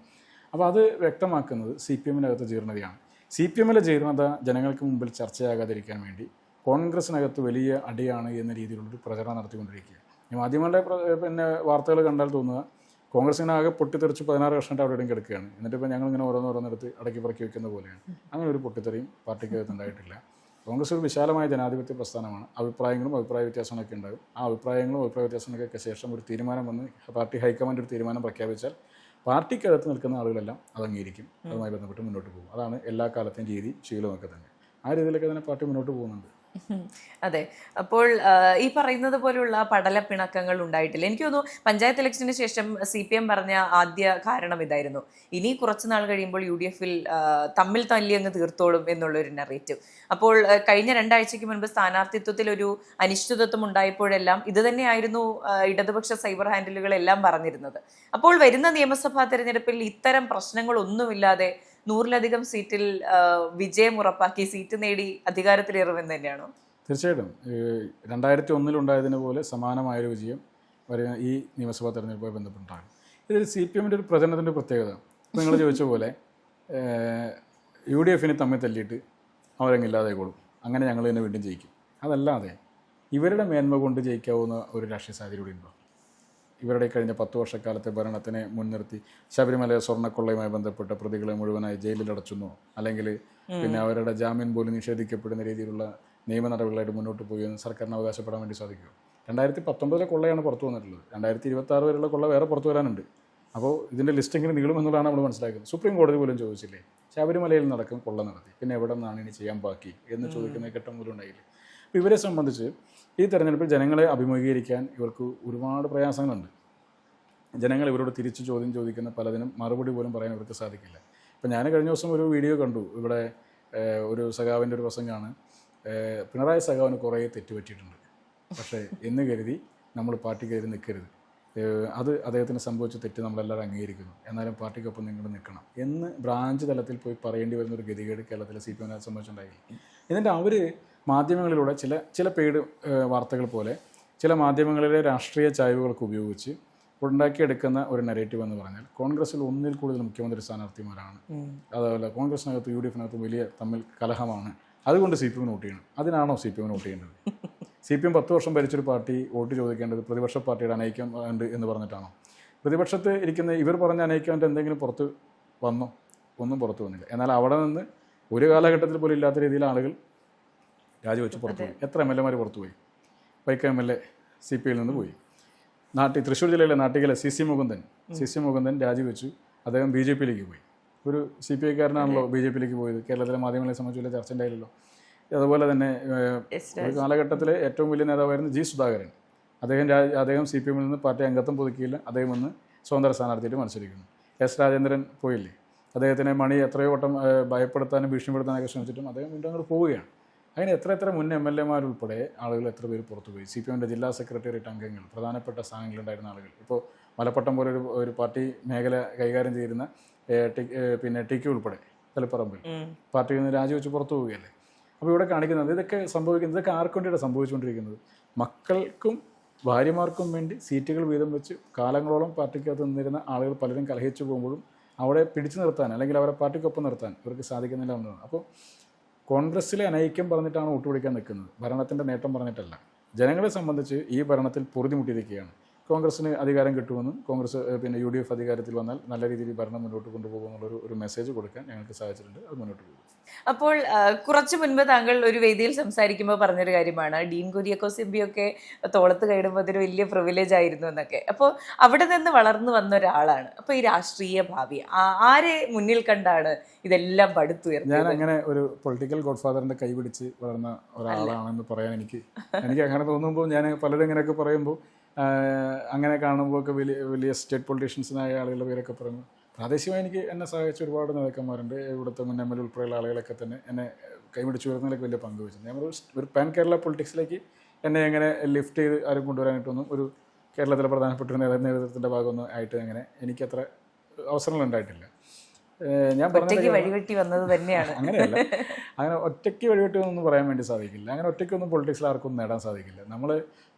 അപ്പോൾ അത് വ്യക്തമാക്കുന്നത് CPM-നകത്ത് ജീർണതയാണ്. CPM-ലെ ജീർണത ജനങ്ങൾക്ക് മുമ്പിൽ ചർച്ചയാകാതിരിക്കാൻ വേണ്ടി കോൺഗ്രസിനകത്ത് വലിയ അടിയാണ് എന്ന രീതിയിലുള്ളൊരു പ്രചരണം നടത്തിക്കൊണ്ടിരിക്കുക. ഈ മാധ്യമങ്ങളുടെ പിന്നെ വാർത്തകൾ കണ്ടാൽ തോന്നുക കോൺഗ്രസിനാകെ പൊട്ടിത്തെറിച്ച് 16 വർഷമായിട്ട് അവിടെ ഇടയും കിടക്കുകയാണ്. എന്നിട്ടിപ്പോൾ ഞങ്ങളിങ്ങനെ ഓരോന്നോരോന്നെടുത്ത് അടക്കി പറക്കി വെക്കുന്ന പോലെയാണ്. അങ്ങനെ ഒരു പൊട്ടിത്തെറിയും പാർട്ടിക്കകത്ത് ഉണ്ടായിട്ടില്ല. കോൺഗ്രസ് ഒരു വിശാലമായ ജനാധിപത്യ പ്രസ്ഥാനമാണ്. അഭിപ്രായ വ്യത്യാസങ്ങളൊക്കെ ഉണ്ടാകും. ആ അഭിപ്രായ വ്യത്യാസങ്ങൾക്കൊക്കെ ശേഷം ഒരു തീരുമാനം വന്ന് പാർട്ടി ഹൈക്കമാൻഡ് ഒരു തീരുമാനം പ്രഖ്യാപിച്ചാൽ പാർട്ടിക്കകത്ത് നിൽക്കുന്ന ആളുകളെല്ലാം അത് അംഗീകരിക്കും, അതുമായി ബന്ധപ്പെട്ട് മുന്നോട്ട് പോകും. അതാണ് എല്ലാ കാലത്തെയും രീതി, ശീലമൊക്കെ തന്നെ. ആ രീതിയിലൊക്കെ തന്നെ പാർട്ടി മുന്നോട്ട് പോകുന്നുണ്ട്. അതെ. അപ്പോൾ ഈ പറയുന്നത് പോലുള്ള പടലപ്പിണക്കങ്ങൾ ഉണ്ടായിട്ടില്ല. എനിക്ക് തോന്നുന്നു പഞ്ചായത്ത് ഇലക്ഷന് ശേഷം CPM പറഞ്ഞ ആദ്യ കാരണം ഇതായിരുന്നു, ഇനി കുറച്ച് നാൾ കഴിയുമ്പോൾ UDF തമ്മിൽ തല്ലി അങ്ങ് തീർത്തോളും എന്നുള്ളൊരു നറേറ്റീവ്. അപ്പോൾ കഴിഞ്ഞ 2 ആഴ്ചയ്ക്ക് മുൻപ് സ്ഥാനാർത്ഥിത്വത്തിൽ ഒരു അനിശ്ചിതത്വം ഉണ്ടായപ്പോഴെല്ലാം ഇത് തന്നെയായിരുന്നു ഇടതുപക്ഷ സൈബർ ഹാൻഡിലുകളെല്ലാം പറഞ്ഞിരുന്നത്. അപ്പോൾ വരുന്ന നിയമസഭാ തെരഞ്ഞെടുപ്പിൽ ഇത്തരം പ്രശ്നങ്ങളൊന്നുമില്ലാതെ 100-ലധികം സീറ്റിൽ വിജയം ഉറപ്പാക്കി സീറ്റ് നേടി അധികാരത്തിലേറുമെന്ന് തന്നെയാണോ? തീർച്ചയായിട്ടും 2001 ഉണ്ടായതിനെ പോലെ സമാനമായൊരു വിജയം വരുന്ന ഈ നിയമസഭാ തെരഞ്ഞെടുപ്പുമായി ബന്ധപ്പെട്ടാണ്. ഇതിൽ CPM ഒരു പ്രചരണത്തിൻ്റെ പ്രത്യേകത, നിങ്ങൾ ചോദിച്ച പോലെ UDF തമ്മിൽ തല്ലിയിട്ട് അവരങ്ങില്ലാതായിക്കോളും, അങ്ങനെ ഞങ്ങൾ തന്നെ വീണ്ടും ജയിക്കും. അതല്ലാതെ ഇവരുടെ മേന്മ കൊണ്ട് ജയിക്കാവുന്ന ഒരു രാഷ്ട്രീയ സാധ്യത കൂടി ഉണ്ടോ? ഇവരുടെ കഴിഞ്ഞ 10 വർഷക്കാലത്തെ ഭരണത്തിനെ മുൻനിർത്തി ശബരിമല സ്വർണ്ണക്കൊള്ളയുമായി ബന്ധപ്പെട്ട പ്രതികളെ മുഴുവനായി ജയിലിൽ അടച്ചുന്നോ, അല്ലെങ്കിൽ പിന്നെ അവരുടെ ജാമ്യം പോലും നിഷേധിക്കപ്പെടുന്ന രീതിയിലുള്ള നിയമ നടപടികളായിട്ട് മുന്നോട്ട് പോയി എന്ന് സർക്കാരിന് അവകാശപ്പെടാൻ വേണ്ടി സാധിക്കുമോ? 2019 കൊള്ളയാണ് പുറത്തു വന്നിട്ടുള്ളത്. 2026 വരെയുള്ള കൊള്ള വേറെ പുറത്തു വരാനുണ്ട്. അപ്പോൾ ഇതിൻ്റെ ലിസ്റ്റിങ്ങിന് നീളുമെന്നുള്ളതാണ് നമ്മൾ മനസ്സിലാക്കുന്നത്. സുപ്രീം കോടതി പോലും ചോദിച്ചില്ലേ, ശബരിമലയിൽ നടക്കും കൊള്ള നടത്തി, പിന്നെ എവിടെ നിന്നാണ് ഇനി ചെയ്യാൻ ബാക്കി എന്ന് ചോദിക്കുന്ന ഘട്ടം പോലും ഉണ്ടായില്ലേ? അപ്പോൾ ഇവരെ സംബന്ധിച്ച് ഈ തെരഞ്ഞെടുപ്പിൽ ജനങ്ങളെ അഭിമുഖീകരിക്കാൻ ഇവർക്ക് ഒരുപാട് പ്രയാസങ്ങളുണ്ട്. ജനങ്ങൾ ഇവരോട് തിരിച്ച് ചോദ്യം ചോദിക്കുന്ന പലതിനും മറുപടി പോലും പറയാൻ ഇവർക്ക് സാധിക്കില്ല. ഇപ്പം ഞാൻ കഴിഞ്ഞ ദിവസം ഒരു വീഡിയോ കണ്ടു, ഇവിടെ ഒരു സഖാവിൻ്റെ ഒരു പ്രസംഗമാണ്, പിണറായി സഖാവിന് കുറേ തെറ്റുപറ്റിയിട്ടുണ്ട്, പക്ഷേ എന്ന് കരുതി നമ്മൾ പാർട്ടി കയറി നിൽക്കരുത്, അത് അദ്ദേഹത്തിന് സംഭവിച്ച തെറ്റ് നമ്മളെല്ലാവരും അംഗീകരിക്കുന്നു, എന്നാലും പാർട്ടിക്കൊപ്പം നിങ്ങൾ നിൽക്കണം എന്ന് ബ്രാഞ്ച് തലത്തിൽ പോയി പറയേണ്ടി വരുന്നൊരു ഗതികേട് കേരളത്തിലെ CPM സംബന്ധിച്ചുണ്ടായില്ല. എന്നിട്ട് അവർ മാധ്യമങ്ങളിലൂടെ ചില പെയ്ഡ് വാർത്തകൾ പോലെ ചില മാധ്യമങ്ങളിലെ രാഷ്ട്രീയ ചായ്വുകൾക്ക് ഉപയോഗിച്ച് ഉണ്ടാക്കിയെടുക്കുന്ന ഒരു നെറേറ്റീവ് എന്ന് പറഞ്ഞാൽ കോൺഗ്രസിൽ ഒന്നിൽ കൂടുതൽ മുഖ്യമന്ത്രി സ്ഥാനാർത്ഥിമാരാണ്, അതുപോലെ കോൺഗ്രസിനകത്ത് UDF വലിയ തമ്മിൽ കലഹമാണ്, അതുകൊണ്ട് CPM വോട്ട് ചെയ്യണം. അതിനാണോ CPM വോട്ട് ചെയ്യേണ്ടത്? CPM 10 വർഷം ഭരിച്ചൊരു പാർട്ടി വോട്ട് ചോദിക്കേണ്ടത് പ്രതിപക്ഷ പാർട്ടിയുടെ അനൈക്യം ഉണ്ട് എന്ന് പറഞ്ഞിട്ടാണോ? പ്രതിപക്ഷത്ത് ഇരിക്കുന്ന ഇവർ പറഞ്ഞ അനൈക്യൻ്റെ എന്തെങ്കിലും പുറത്ത് വന്നോ? ഒന്നും പുറത്ത് വന്നില്ല. എന്നാൽ അവിടെ നിന്ന് ഒരു കാലഘട്ടത്തിൽ പോലും ഇല്ലാത്ത രീതിയിൽ ആളുകൾ രാജിവെച്ച് പുറത്തുപോയി. എത്ര MLA പുറത്തുപോയി? വൈക്കം MLA CPIയിൽ നിന്ന് പോയി. തൃശ്ശൂർ ജില്ലയിലെ നാട്ടികയിലെ CC മുകുന്ദൻ രാജിവെച്ചു, അദ്ദേഹം BJPയിലേക്ക് പോയി. ഒരു CPIക്കാരനാണല്ലോ BJPയിലേക്ക് പോയത്. കേരളത്തിലെ മാധ്യമങ്ങളെ സംബന്ധിച്ച് വലിയ ചർച്ച ഉണ്ടായില്ലല്ലോ. അതുപോലെ തന്നെ ഒരു കാലഘട്ടത്തിലെ ഏറ്റവും വലിയ നേതാവായിരുന്നു G. സുധാകരൻ. അദ്ദേഹം CPMൽ നിന്ന് പാർട്ടി അംഗത്വം പുതുക്കിയില്ല, അദ്ദേഹം വന്ന് സ്വതന്ത്ര സ്ഥാനാർത്ഥിയായിട്ട് മത്സരിക്കുന്നു. S. രാജേന്ദ്രൻ പോയില്ലേ, അദ്ദേഹത്തിനെ മണി എത്രയോ വട്ടം ഭയപ്പെടുത്താനും ഭീഷണിപ്പെടുത്താനൊക്കെ ശ്രമിച്ചിട്ടും അദ്ദേഹം വീണ്ടും അങ്ങോട്ട് പോവുകയാണ്. അങ്ങനെ എത്ര മുൻ MLA ഉൾപ്പെടെ ആളുകൾ എത്ര പേര് പുറത്തുപോയി. CPMൻ്റെ ജില്ലാ സെക്രട്ടേറിയറ്റ് അംഗങ്ങൾ, പ്രധാനപ്പെട്ട സ്ഥാനങ്ങളിലുണ്ടായിരുന്ന ആളുകൾ, ഇപ്പോൾ മലപ്പട്ടം പോലെ ഒരു പാർട്ടി മേഖല കൈകാര്യം ചെയ്യുന്ന പിന്നെ TK ഉൾപ്പെടെ തലപ്പറമ്പിൽ പാർട്ടിയിൽ നിന്ന് രാജിവെച്ച് പുറത്തു പോവുകയല്ലേ. അപ്പോൾ ഇവിടെ കാണിക്കുന്നത് ഇതൊക്കെ ആർക്കു വേണ്ടിയാണ് സംഭവിച്ചുകൊണ്ടിരിക്കുന്നത്? മക്കൾക്കും ഭാര്യമാർക്കും വേണ്ടി സീറ്റുകൾ വീതം വെച്ച് കാലങ്ങളോളം പാർട്ടിക്കകത്ത് നിന്നിരുന്ന ആളുകൾ പലരും കലഹിച്ചു പോകുമ്പോഴും അവിടെ പിടിച്ചു നിർത്താൻ അല്ലെങ്കിൽ അവരെ പാർട്ടിക്കൊപ്പം നിർത്താൻ ഇവർക്ക് സാധിക്കുന്നില്ല എന്നതാണ്. അപ്പോൾ കോൺഗ്രസ്സിലെ അനൈക്യം പറഞ്ഞിട്ടാണ് വോട്ട് പിടിക്കാൻ നിൽക്കുന്നത്, ഭരണത്തിൻ്റെ നേട്ടം പറഞ്ഞിട്ടല്ല. ജനങ്ങളെ സംബന്ധിച്ച് ഈ ഭരണത്തിൽ പൊറുതിമുട്ടിയിരിക്കുകയാണ്. കോൺഗ്രസ്സിന് അധികാരം കിട്ടുമെന്നും കോൺഗ്രസ് പിന്നെ UDF അധികാരത്തിൽ വന്നാൽ നല്ല രീതിയിൽ ഭരണം മുന്നോട്ട് കൊണ്ടുപോകുമെന്നുള്ളൊരു ഒരു മെസ്സേജ് കൊടുക്കാൻ ഞങ്ങൾക്ക് സാധിച്ചിട്ടുണ്ട്. അത് മുന്നോട്ട് പോകും. അപ്പോൾ കുറച്ച് മുൻപ് താങ്കൾ ഒരു വേദിയിൽ സംസാരിക്കുമ്പോൾ പറഞ്ഞൊരു കാര്യമാണ്, ഡീൻ കുര്യാക്കോസ് MB ഒക്കെ തോളത്ത് കയറുമ്പോൾ അതൊരു വലിയ പ്രിവിലേജ് ആയിരുന്നു എന്നൊക്കെ. അപ്പോൾ അവിടെ നിന്ന് വളർന്നു വന്ന ഒരാളാണ്. അപ്പോൾ ഈ രാഷ്ട്രീയ ഭാവി ആരെ മുന്നിൽ കണ്ടാണ് ഇതെല്ലാം പടുത്തുയർന്നത്? ഞാൻ അങ്ങനെ ഒരു പൊളിറ്റിക്കൽ ഗോഡ് ഫാദറിൻ്റെ കൈ പിടിച്ച് വളർന്ന ഒരാളാണെന്ന് പറയാൻ എനിക്ക് അങ്ങനെ തോന്നുമ്പോൾ, ഞാൻ പലരും ഇങ്ങനെയൊക്കെ പറയുമ്പോൾ അങ്ങനെ കാണുമ്പോൾ ഒക്കെ വലിയ സ്റ്റേറ്റ് പൊളിറ്റീഷ്യൻസിനായ ആളുകളുടെ പേരൊക്കെ പറയുന്നു. പ്രാദേശികമായി എന്നെ സഹായിച്ച ഒരുപാട് നേതാക്കന്മാരുണ്ട്. ഇവിടുത്തെ മുൻ MLA ഉൾപ്പെടെയുള്ള ആളുകളൊക്കെ തന്നെ എന്നെ കൈപിടിച്ച് ഉയർന്നതിലേക്ക് വലിയ പങ്ക് വഹിച്ചിട്ടുണ്ട്. ഞാൻ ഒരു പാൻ കേരള പൊളിറ്റിക്സിലേക്ക് എന്നെ എങ്ങനെ ലിഫ്റ്റ് ചെയ്ത് ആരും കൊണ്ടുവരാനായിട്ടൊന്നും ഒരു കേരളത്തിലെ പ്രധാനപ്പെട്ട ഒരു നേതൃത്വത്തിൻ്റെ ഭാഗമൊന്നും ആയിട്ട് എനിക്കത്ര അവസരങ്ങൾ ഉണ്ടായിട്ടില്ല. ഞാൻ പറഞ്ഞ വഴിവെട്ടി വന്നത് തന്നെയാണ്. അങ്ങനെയല്ല, അങ്ങനെ ഒറ്റയ്ക്ക് വഴിവെട്ടി ഒന്നും പറയാൻ വേണ്ടി സാധിക്കില്ല. അങ്ങനെ ഒറ്റയ്ക്കൊന്നും പൊളിറ്റിക്സിൽ ആർക്കൊന്നും നേടാൻ സാധിക്കില്ല.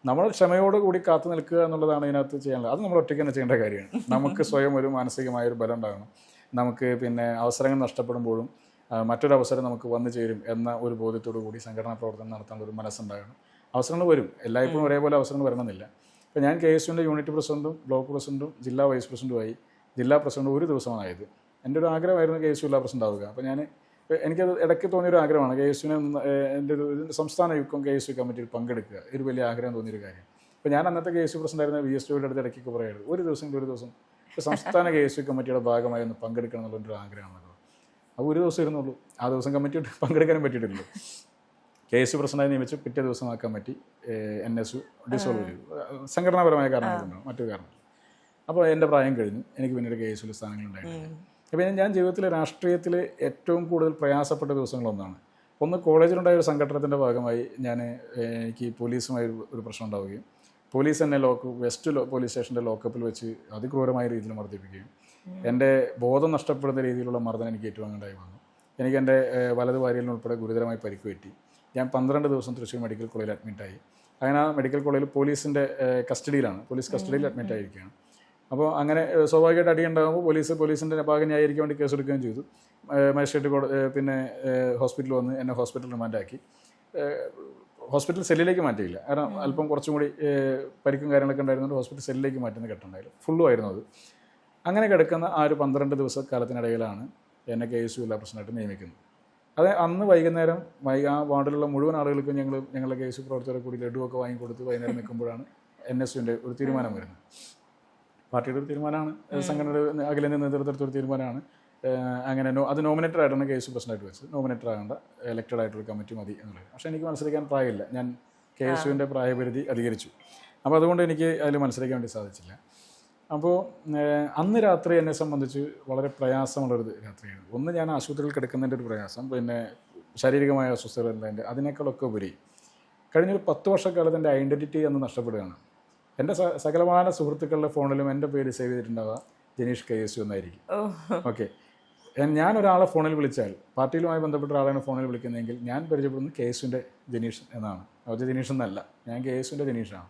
നമ്മൾ ക്ഷമയോട് കൂടി കാത്തു നിൽക്കുക എന്നുള്ളതാണ് ഇതിനകത്ത് ചെയ്യാനുള്ളത്. അത് നമ്മൾ ഒറ്റയ്ക്ക് തന്നെ ചെയ്യേണ്ട കാര്യമാണ്. നമുക്ക് സ്വയം ഒരു മാനസികമായൊരു ബലം ഉണ്ടാകണം. നമുക്ക് പിന്നെ അവസരങ്ങൾ നഷ്ടപ്പെടുമ്പോഴും മറ്റൊരവസരം നമുക്ക് വന്നു ചേരും എന്ന ഒരു ബോധ്യത്തോടു കൂടി സംഘടനാ പ്രവർത്തനം നടത്താനുള്ള ഒരു മനസ്സുണ്ടാകണം. അവസരങ്ങൾ വരും, എല്ലായ്പ്പോഴും ഒരേപോലെ അവസരങ്ങൾ വരണമെന്നില്ല. ഇപ്പോൾ ഞാൻ KSUവിൻ്റെ യൂണിറ്റ് പ്രസിഡന്റും ബ്ലോക്ക് പ്രസിഡന്റും ജില്ലാ വൈസ് പ്രസിഡന്റുമായി ജില്ലാ പ്രസിഡന്റ് ഒരു ദിവസമായത്. എൻ്റെ ഒരു ആഗ്രഹമായിരുന്നു KSU ജില്ലാ പ്രസിഡന്റ് ആവുക. അപ്പോൾ എനിക്കത് ഇടയ്ക്ക് തോന്നിയൊരു ആഗ്രഹമാണ് KSUവിനെ എൻ്റെ ഒരു സംസ്ഥാന യുക്കം KSU കമ്മിറ്റിയിൽ പങ്കെടുക്കുക, ഒരു വലിയ ആഗ്രഹം തോന്നിയൊരു കാര്യം. അപ്പോൾ ഞാൻ അന്നത്തെ KSU പ്രസിഡന്റ് ആയിരുന്ന VS ജോയിയുടെ അടുത്ത് ഇടയ്ക്കൊക്കെ പറയുന്നത് ഒരു ദിവസം സംസ്ഥാന KSU കമ്മിറ്റിയുടെ ഭാഗമായി ഒന്ന് പങ്കെടുക്കണം എന്നുള്ളൊരു ആഗ്രഹമാണല്ലോ. അപ്പോൾ ഒരു ദിവസം ഇരുന്നുള്ളൂ. ആ ദിവസം കമ്മിറ്റിയോട്ട് പങ്കെടുക്കാനും പറ്റിയിട്ടില്ലല്ലോ. KSU പ്രസിഡന്റായി നിയമിച്ച് പിറ്റേ ദിവസം ആ കമ്മിറ്റി NSU ഡിസോൾവ് ചെയ്തു. സംഘടനാപരമായ കാരണങ്ങളുണ്ടാവും, മറ്റു കാരണം. അപ്പോൾ എൻ്റെ പ്രായം കഴിഞ്ഞു, എനിക്ക് പിന്നീട് KSU സ്ഥാനങ്ങളുണ്ടായിട്ടില്ല. അപ്പോൾ ഞാൻ ജീവിതത്തിലെ രാഷ്ട്രീയത്തിൽ ഏറ്റവും കൂടുതൽ പ്രയാസപ്പെട്ട ദിവസങ്ങളൊന്നാണ്. ഒന്ന്, കോളേജിലുണ്ടായ ഒരു സംഘടനത്തിൻ്റെ ഭാഗമായി എനിക്ക് പോലീസുമായി ഒരു പ്രശ്നം ഉണ്ടാവുകയും പോലീസ് എന്നെ വെസ്റ്റ് പോലീസ് സ്റ്റേഷൻ്റെ ലോക്കപ്പിൽ വെച്ച് അതിക്രൂരമായ രീതിയിൽ മർദ്ദിപ്പിക്കുകയും എൻ്റെ ബോധം നഷ്ടപ്പെടുന്ന രീതിയിലുള്ള മർദ്ദനം എനിക്ക് ഏറ്റുവാങ്ങേണ്ടായി വന്നു. എനിക്ക് എൻ്റെ വലത് വാരിയലിനുൾപ്പെടെ ഗുരുതരമായി പരിക്ക് പറ്റി. ഞാൻ 12 ദിവസം തൃശ്ശൂർ മെഡിക്കൽ കോളേജിൽ അഡ്മിറ്റായി. അങ്ങനെ ആ മെഡിക്കൽ കോളേജിൽ പോലീസിൻ്റെ കസ്റ്റഡിയിലാണ്, പോലീസ് കസ്റ്റഡിയിൽ അഡ്മിറ്റ് ആയിരിക്കുകയാണ്. അപ്പോൾ അങ്ങനെ സ്വാഭാവികമായിട്ട് അടിയുണ്ടാകുമ്പോൾ പോലീസിൻ്റെ ഭാഗം ന്യായീകരിക്കാൻ വേണ്ടി കേസെടുക്കുകയും ചെയ്തു. മജിസ്ട്രേറ്റ് പിന്നെ ഹോസ്പിറ്റലിൽ വന്ന് എന്നെ ഹോസ്പിറ്റൽ റിമാൻഡാക്കി. ഹോസ്പിറ്റൽ സെല്ലിലേക്ക് മാറ്റിയില്ല, കാരണം അല്പം കുറച്ചും കൂടി പരിക്കും കാര്യങ്ങളൊക്കെ ഉണ്ടായിരുന്നുകൊണ്ട് ഹോസ്പിറ്റൽ സെല്ലിലേക്ക് മാറ്റുന്ന ഘട്ടമുണ്ടായില്ല, ഫുള്ളും ആയിരുന്നു അത്. അങ്ങനെ കിടക്കുന്ന ആ ഒരു 12 ദിവസക്കാലത്തിനിടയിലാണ് എന്നെ KSU ജില്ലാ പ്രസിഡന്റായിട്ട് നിയമിക്കുന്നത്. അത് അന്ന് വൈകുന്നേരം ആ വാർഡിലുള്ള മുഴുവൻ ആളുകൾക്കും ഞങ്ങളുടെ KSU പ്രവർത്തകരെ കൂടി ലഡുവൊക്കെ വാങ്ങിക്കൊടുത്ത് വൈകുന്നേരം നിൽക്കുമ്പോഴാണ് NSUവിൻ്റെ ഒരു തീരുമാനം വരുന്നത്. പാർട്ടിയുടെ ഒരു തീരുമാനമാണ്, സംഘടനയുടെ അഖിലേന്ത്യാ നേതൃത്വത്തിലൊരു തീരുമാനമാണ്. അങ്ങനെ അത് നോമിനേറ്റഡ് ആയിട്ടാണ് KSU പ്രസിഡന്റായിട്ട് വെച്ചത്. നോമിനേറ്റഡ് ആകേണ്ട എലക്റ്റഡ് ആയിട്ടൊരു കമ്മിറ്റി മതി എന്നുള്ളത്. പക്ഷേ എനിക്ക് മത്സരിക്കാൻ പ്രായമില്ല, ഞാൻ KSUവിൻ്റെ പ്രായപരിധി അധികരിച്ചു. അപ്പോൾ അതുകൊണ്ട് എനിക്ക് അതിൽ മത്സരിക്കാൻ വേണ്ടി സാധിച്ചില്ല. അപ്പോൾ അന്ന് രാത്രി എന്നെ സംബന്ധിച്ച് വളരെ പ്രയാസമുള്ളൊരു രാത്രിയാണ്. ഒന്ന്, ഞാൻ ആശുപത്രിയിൽ കിടക്കുന്നതിൻ്റെ ഒരു പ്രയാസം, പിന്നെ ശാരീരികമായ അസ്വസ്ഥതകളുടെ, അതിനേക്കാളൊക്കെ ഉപരി കഴിഞ്ഞൊരു 10 വർഷക്കാലത്ത് എൻ്റെ ഐഡൻറ്റിറ്റി അന്ന് നഷ്ടപ്പെടുകയാണ്. എൻ്റെ സകലമാന സുഹൃത്തുക്കളുടെ ഫോണിലും എൻ്റെ പേര് സേവ് ചെയ്തിട്ടുണ്ടാവുക ജനീഷ് KSU എന്നായിരിക്കും. ഓക്കെ, ഞാനൊരാളെ ഫോണിൽ വിളിച്ചാൽ, പാർട്ടിയിലുമായി ബന്ധപ്പെട്ട ഒരാളാണ് ഫോണിൽ വിളിക്കുന്നതെങ്കിൽ ഞാൻ പരിചയപ്പെടുന്നത് KSUവിൻ്റെ ജനീഷ് എന്നാണ്. അവജ ജനീഷ് എന്നല്ല, ഞാൻ KSUവിൻ്റെ ജനീഷാണ്.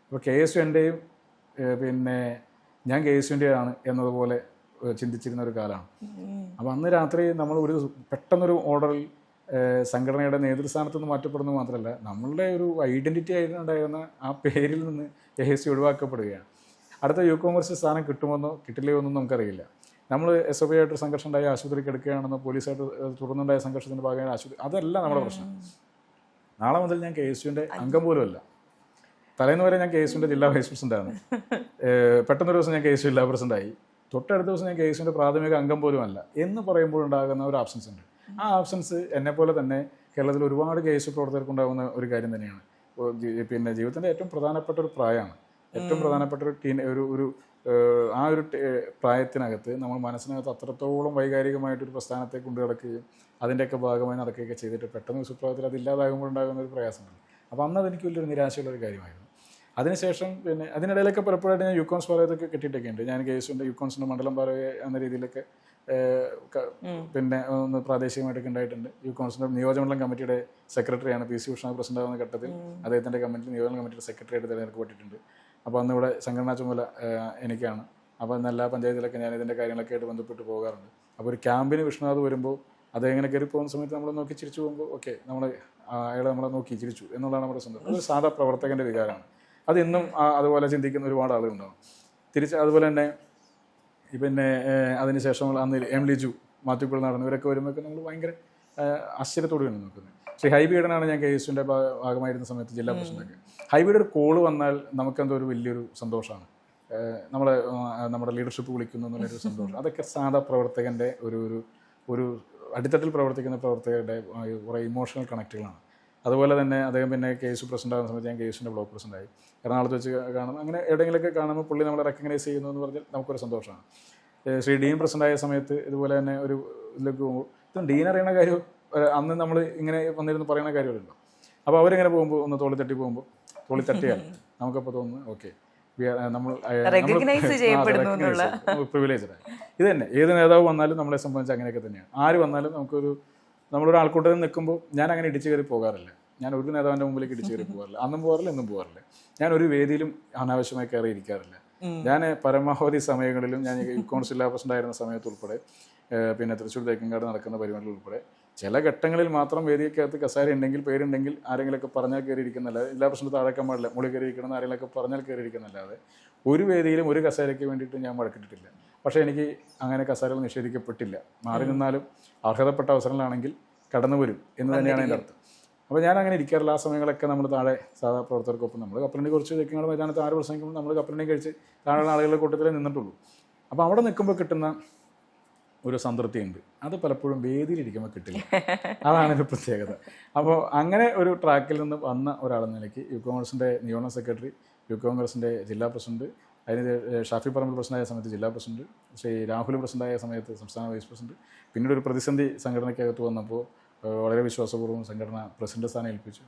അപ്പോൾ KSU എൻ്റെയും പിന്നെ ഞാൻ KSUവിൻ്റെയാണ് എന്നതുപോലെ ചിന്തിച്ചിരുന്ന ഒരു കാലമാണ്. അപ്പോൾ അന്ന് രാത്രി നമ്മൾ പെട്ടെന്നൊരു ഓർഡറിൽ സംഘടനയുടെ നേതൃസ്ഥാനത്ത് നിന്ന് മാറ്റപ്പെടുന്നത് മാത്രമല്ല, നമ്മളുടെ ഒരു ഐഡൻറ്റിറ്റി ആയിട്ടുണ്ടായിരുന്ന ആ പേരിൽ നിന്ന് KSU ഒഴിവാക്കപ്പെടുകയാണ്. അടുത്ത യൂത്ത് കോൺഗ്രസ് സ്ഥാനം കിട്ടുമെന്നോ കിട്ടില്ലയോ ഒന്നും നമുക്കറിയില്ല. നമ്മൾ SOP ആയിട്ട് സംഘർഷം ഉണ്ടായി ആശുപത്രിക്ക് എടുക്കുകയാണെന്നോ പോലീസായിട്ട് തുടർന്നുണ്ടായ സംഘർഷത്തിൻ്റെ ഭാഗമായി ആശുപത്രി, അതല്ല നമ്മുടെ പ്രശ്നം. നാളെ മുതൽ ഞാൻ KSUവിൻ്റെ അംഗം പോലുമല്ല. തലേന്ന് വരെ ഞാൻ KSUവിൻ്റെ ജില്ലാ വൈസ് പ്രസിഡന്റാണ്. പെട്ടെന്നൊരു ദിവസം ഞാൻ KSU ജില്ലാ പ്രസിഡന്റായി. തൊട്ടടുത്ത ദിവസം ഞാൻ KSUവിൻ്റെ പ്രാഥമിക അംഗം പോലും അല്ല എന്ന് പറയുമ്പോഴുണ്ടാകുന്ന ഒരു ആബ്സൻസ് ഉണ്ട്. ആ ആബ്സൻസ് എന്നെപ്പോലെ തന്നെ കേരളത്തിൽ ഒരുപാട് KSU പ്രവർത്തകർക്കുണ്ടാകുന്ന ഒരു കാര്യം തന്നെയാണ്. പിന്നെ ജീവിതത്തിൻ്റെ ഏറ്റവും പ്രധാനപ്പെട്ട ഒരു പ്രായമാണ്, ഏറ്റവും പ്രധാനപ്പെട്ട ഒരു ആ ഒരു പ്രായത്തിനകത്ത് നമ്മൾ മനസ്സിനകത്ത് അത്രത്തോളം വൈകാരികമായിട്ടൊരു പ്രസ്ഥാനത്തെ കൊണ്ടു നടക്കുകയും അതിൻ്റെയൊക്കെ ഭാഗമായി നടക്കുകയൊക്കെ ചെയ്തിട്ട് പെട്ടെന്ന് ഒരു സുപ്രഭാതത്തിൽ അതില്ലാതാകുമ്പോഴുണ്ടാകുന്ന ഒരു പ്രയാസമുണ്ട്. അപ്പോൾ അന്ന് അതെനിക്ക് വലിയൊരു നിരാശയുള്ളൊരു കാര്യമായിരുന്നു. അതിനുശേഷം പിന്നെ അതിനിടയിലൊക്കെ പലപ്പോഴായിട്ട് ഞാൻ യൂക്കോൺസ് പാറയൊക്കെ കിട്ടിയിട്ടൊക്കെ ഉണ്ട്. ഞാൻ KSUവിൻ്റെ യൂക്കോൺസിൻ്റെ മണ്ഡലം പാറയെ എന്ന രീതിയിലൊക്കെ പിന്നെ ഒന്ന് പ്രാദേശികമായിട്ടൊക്കെ ഉണ്ടായിട്ടുണ്ട്. യൂക്കോൺസിൻ്റെ നിയോജകമണ്ഡലം കമ്മിറ്റിയുടെ സെക്രട്ടറിയാണ് PC വിഷ്ണു പ്രസിഡന്റ് ആവുന്ന ഘട്ടത്തിൽ അദ്ദേഹത്തിൻ്റെ നിയോജക കമ്മിറ്റിയുടെ സെക്രട്ടറിയായിട്ട് തിരഞ്ഞെടുക്കപ്പെട്ടിട്ടുണ്ട്. അപ്പോൾ അന്ന് ഇവിടെ സംഘടനാ ചുമതല എനിക്കാണ്. അപ്പോൾ അന്ന് എല്ലാ പഞ്ചായത്തിലൊക്കെ ഞാൻ ഇതിൻ്റെ കാര്യങ്ങളൊക്കെ ആയിട്ട് ബന്ധപ്പെട്ട് പോകാറുണ്ട്. അപ്പോൾ ഒരു ക്യാമ്പിന് വിഷ്ണുനാഥ് വരുമ്പോൾ അതെങ്ങനെ കയറി പോകുന്ന സമയത്ത് നമ്മൾ നോക്കി ചിരിച്ചു പോകുമ്പോൾ ഓക്കെ, അയാളെ നമ്മളെ നോക്കി ചിരിച്ചു എന്നുള്ളതാണ് നമ്മുടെ സന്തോഷം. അത് സാധാ പ്രവർത്തകൻ്റെ വികാരമാണ്. അതെന്നും അതുപോലെ ചിന്തിക്കുന്ന ഒരുപാട് ആളുകളുണ്ടാവും. അതുപോലെ തന്നെ പിന്നെ അതിനുശേഷം അന്ന് ലിജു, മാത്യുക്കുൾ നടന്നു, ഇവരൊക്കെ വരുമ്പോഴൊക്കെ നമ്മൾ ഭയങ്കര ആശ്ചര്യത്തോടെയാണ് നോക്കുന്നത്. ശ്രീ ഹൈബിയുടനാണ് ഞാൻ KSUവിൻ്റെ ഭാഗമായിരുന്ന സമയത്ത് ജില്ലാ പ്രസിഡന്റൊക്കെ. ഹൈബിയുടെ ഒരു കോള് വന്നാൽ നമുക്കെന്തോ ഒരു വലിയൊരു സന്തോഷമാണ്. നമ്മുടെ ലീഡർഷിപ്പ് വിളിക്കുന്നു എന്നുള്ളൊരു സന്തോഷം. അതൊക്കെ സാധാ പ്രവർത്തകൻ്റെ ഒരു അടിത്തട്ടിൽ പ്രവർത്തിക്കുന്ന പ്രവർത്തകരുടെ കുറേ ഇമോഷണൽ കണക്റ്റുകളാണ്. അതുപോലെ തന്നെ അദ്ദേഹം പിന്നെ KSU പ്രസിഡന്റ് ആകുന്ന സമയത്ത് ഞാൻ KSUവിൻ്റെ ബ്ലോക്ക് പ്രസിഡന്റായി. എറണാകുളത്ത് വെച്ച് കാണുമ്പോൾ അങ്ങനെ എവിടെയെങ്കിലൊക്കെ കാണുമ്പോൾ പുള്ളി നമ്മളെ റെക്കഗ്നൈസ് ചെയ്യുന്നു എന്ന് പറഞ്ഞാൽ നമുക്കൊരു സന്തോഷമാണ്. ശ്രീ ഡീൻ പ്രസിഡന്റായ സമയത്ത് ഇതുപോലെ തന്നെ ഒരു ഇതിലേക്ക് പോകുമ്പോൾ ഇതും ഡീൻ അറിയണ കാര്യം അന്ന് നമ്മൾ ഇങ്ങനെ വന്നിരുന്ന് പറയുന്ന കാര്യമല്ലല്ലോ. അപ്പോൾ അവരിങ്ങനെ പോകുമ്പോൾ ഒന്ന് തോളി തട്ടിയാൽ നമുക്കപ്പോൾ തോന്നുന്നു ഓക്കെ, നമ്മൾ പ്രിവിലേജഡായി. ഇത് തന്നെ ഏത് നേതാവ് വന്നാലും നമ്മളെ സംബന്ധിച്ച് അങ്ങനെയൊക്കെ തന്നെയാണ്. ആര് വന്നാലും നമ്മളൊരു ആൾക്കൂട്ടത്തിൽ നിൽക്കുമ്പോൾ ഞാൻ അങ്ങനെ ഇടിച്ചു കയറി പോകാറില്ല. ഞാൻ ഒരു നേതാവിൻ്റെ മുമ്പിലേക്ക് ഇടിച്ചു കയറി പോകാറില്ല. അന്നും പോകാറില്ല, എന്നും പോകാറില്ല. ഞാൻ ഒരു വേദിയിലും അനാവശ്യമായി കയറി ഇരിക്കാറില്ല. ഞാൻ പരമാവധി സമയങ്ങളിലും ഞാൻ യൂക്കോൺസ് ജില്ലാ പ്രസിഡന്റ് ആയിരുന്ന സമയത്ത് ഉൾപ്പെടെ പിന്നെ തൃശ്ശൂർ തേക്കങ്കാട് നടക്കുന്ന പരിപാടികൾ ഉൾപ്പെടെ ചില ഘട്ടങ്ങളിൽ മാത്രം വേദിക്കകത്ത് കസേര ഉണ്ടെങ്കിൽ പേരുണ്ടെങ്കിൽ ആരെങ്കിലുമൊക്കെ പറഞ്ഞാൽ കയറിയിരിക്കുന്നല്ലാതെ ജില്ലാ പ്രസിഡന്റ് താഴേക്കാൻ പാടില്ല, മുകളിൽ കയറിയിരിക്കണമെന്ന് ആരെങ്കിലുമൊക്കെ പറഞ്ഞാൽ കയറിയിരിക്കുന്നല്ലാതെ ഒരു വേദിയിലും ഒരു കസേരയ്ക്ക് വേണ്ടിയിട്ട് ഞാൻ വഴക്കിട്ടിട്ടില്ല. പക്ഷേ എനിക്ക് അങ്ങനെ കസേരകൾ നിഷേധിക്കപ്പെട്ടില്ല. മാറി നിന്നാലും അർഹതപ്പെട്ട അവസരങ്ങളാണെങ്കിൽ കടന്നു വരും എന്ന് തന്നെയാണ് എൻ്റെ അർത്ഥം. അപ്പോൾ ഞാൻ അങ്ങനെ ഇരിക്കാറില്ല. ആ സമയങ്ങളൊക്കെ നമ്മൾ താഴെ സാധാ പ്രവർത്തകർക്കൊപ്പം നമ്മൾ കപ്പലണ്ടി കുറച്ച് തെക്കിങ്ങാട് മൈതാനത്ത് 6 പ്രസംഗിക്കുമ്പോൾ നമ്മൾ കപ്പലണ്ടി കഴിച്ച് താഴെയുള്ള ആളുകളുടെ കൂട്ടത്തിലേ നിന്നിട്ടുള്ളൂ. അപ്പോൾ അവിടെ നിൽക്കുമ്പോൾ കിട്ടുന്ന ഒരു സംതൃപ്തിയുണ്ട്, അത് പലപ്പോഴും വേദിയിലിരിക്കുമ്പോൾ കിട്ടില്ല. അതാണ് ഒരു പ്രത്യേകത. അപ്പോൾ അങ്ങനെ ഒരു ട്രാക്കിൽ നിന്ന് വന്ന ഒരാളെന്ന നിലയ്ക്ക് യൂത്ത് കോൺഗ്രസിൻ്റെ നിയോജക സെക്രട്ടറി, യൂത്ത് കോൺഗ്രസിൻ്റെ ജില്ലാ പ്രസിഡന്റ്, അതിന് ഷാഫി പറമ്പിൽ പ്രസിഡന്റായ സമയത്ത് ജില്ലാ പ്രസിഡന്റ്, ശ്രീ രാഹുൽ പ്രസിഡന്റായ സമയത്ത് സംസ്ഥാന വൈസ് പ്രസിഡന്റ്, പിന്നീട് ഒരു പ്രതിസന്ധി സംഘടനയ്ക്കകത്ത് വന്നപ്പോൾ വളരെ വിശ്വാസപൂർവ്വം സംഘടന പ്രസിഡന്റ് സ്ഥാനം ഏൽപ്പിച്ചു.